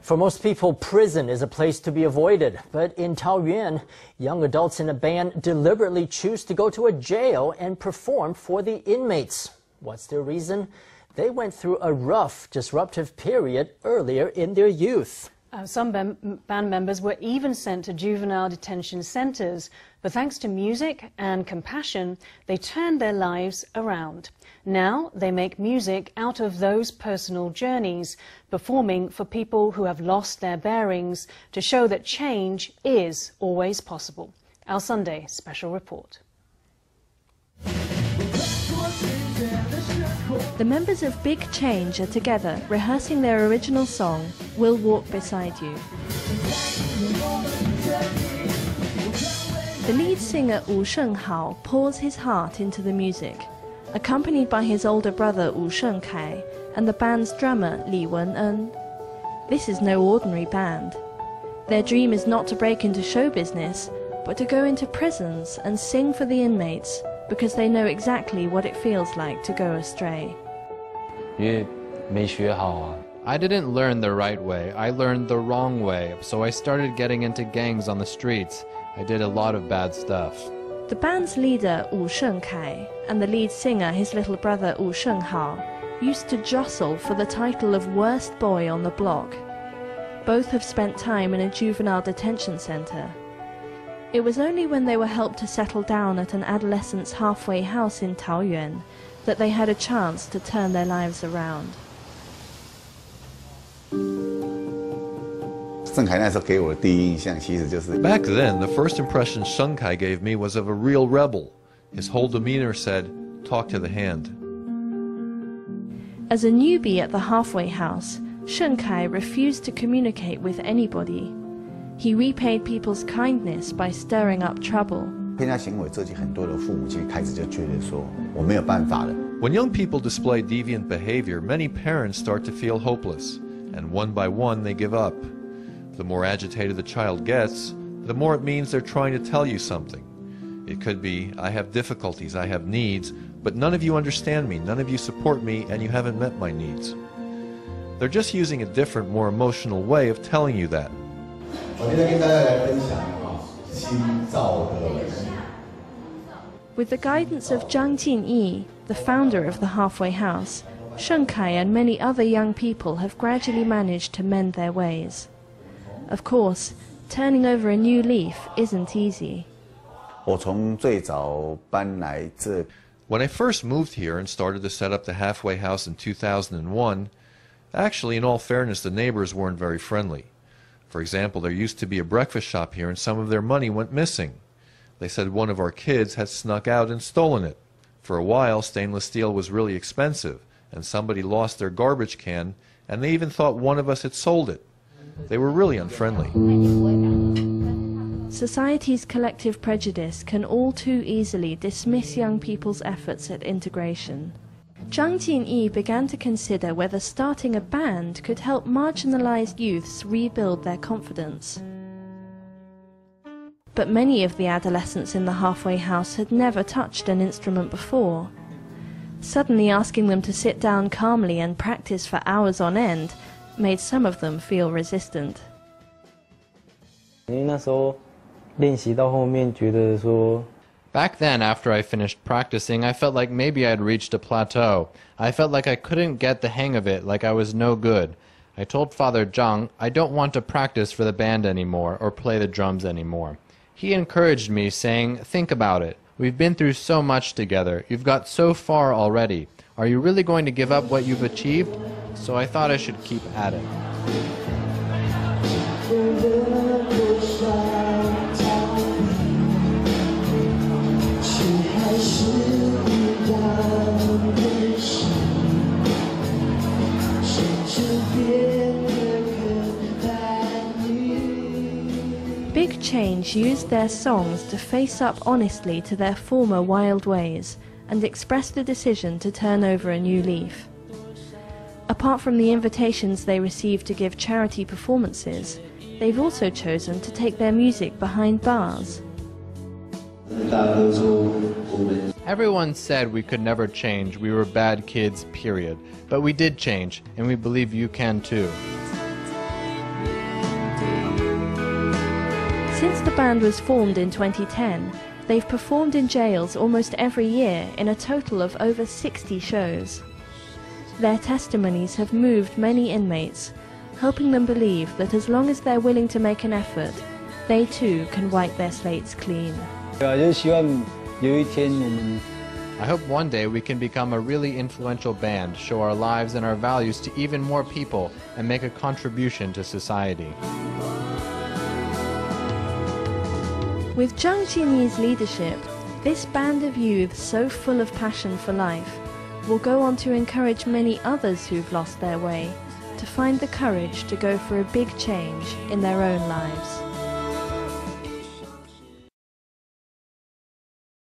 For most people, prison is a place to be avoided. But in Taoyuan, young adults in a band deliberately choose to go to a jail and perform for the inmates. What's their reason? They went through a rough, disruptive period earlier in their youth. Some band members were even sent to juvenile detention centres, but thanks to music and compassion, they turned their lives around. Now they make music out of those personal journeys, performing for people who have lost their bearings to show that change is always possible. Our Sunday special report. The members of Big Change are together, rehearsing their original song, We'll Walk Beside You. The lead singer Wu Shenghao pours his heart into the music, accompanied by his older brother Wu Shengkai and the band's drummer Li Wen-en. This is no ordinary band. Their dream is not to break into show business, but to go into prisons and sing for the inmates, because they know exactly what it feels like to go astray. I didn't learn the right way, I learned the wrong way, so I started getting into gangs on the streets. I did a lot of bad stuff. The band's leader, Wu Shengkai, and the lead singer, his little brother, Wu Shenghao, used to jostle for the title of worst boy on the block. Both have spent time in a juvenile detention center. It was only when they were helped to settle down at an adolescent's halfway house in Taoyuan that they had a chance to turn their lives around. Back then, the first impression Shengkai gave me was of a real rebel. His whole demeanor said, "Talk to the hand." As a newbie at the halfway house, Shengkai refused to communicate with anybody. He repaid people's kindness by stirring up trouble. When young people display deviant behavior, many parents start to feel hopeless, and one by one they give up. The more agitated the child gets, the more it means they're trying to tell you something. It could be, "I have difficulties, I have needs, but none of you understand me, none of you support me, and you haven't met my needs." They're just using a different, more emotional way of telling you that. With the guidance of Zhang Jinyi, the founder of the halfway house, Shengkai and many other young people have gradually managed to mend their ways. Of course, turning over a new leaf isn't easy. When I first moved here and started to set up the halfway house in 2001, actually, in all fairness, the neighbors weren't very friendly. For example, there used to be a breakfast shop here and some of their money went missing. They said one of our kids had snuck out and stolen it. For a while, stainless steel was really expensive, and somebody lost their garbage can, and they even thought one of us had sold it. They were really unfriendly. Society's collective prejudice can all too easily dismiss young people's efforts at integration. Zhang Jinyi began to consider whether starting a band could help marginalized youths rebuild their confidence. But many of the adolescents in the halfway house had never touched an instrument before. Suddenly asking them to sit down calmly and practice for hours on end made some of them feel resistant. Back then, after I finished practicing, I felt like maybe I'd reached a plateau. I felt like I couldn't get the hang of it, like I was no good. I told Father Zhang I don't want to practice for the band anymore or play the drums anymore. He encouraged me, saying, "Think about it. We've been through so much together. You've got so far already. Are you really going to give up what you've achieved?" So I thought I should keep at it. Big Change used their songs to face up honestly to their former wild ways and express the decision to turn over a new leaf. Apart from the invitations they received to give charity performances, they've also chosen to take their music behind bars. Everyone said we could never change, we were bad kids, period. But we did change, and we believe you can too. Since the band was formed in 2010, they've performed in jails almost every year in a total of over 60 shows. Their testimonies have moved many inmates, helping them believe that as long as they're willing to make an effort, they too can wipe their slates clean. I hope one day we can become a really influential band, show our lives and our values to even more people, and make a contribution to society. With Zhang Jini's leadership, this band of youth so full of passion for life will go on to encourage many others who've lost their way to find the courage to go for a big change in their own lives.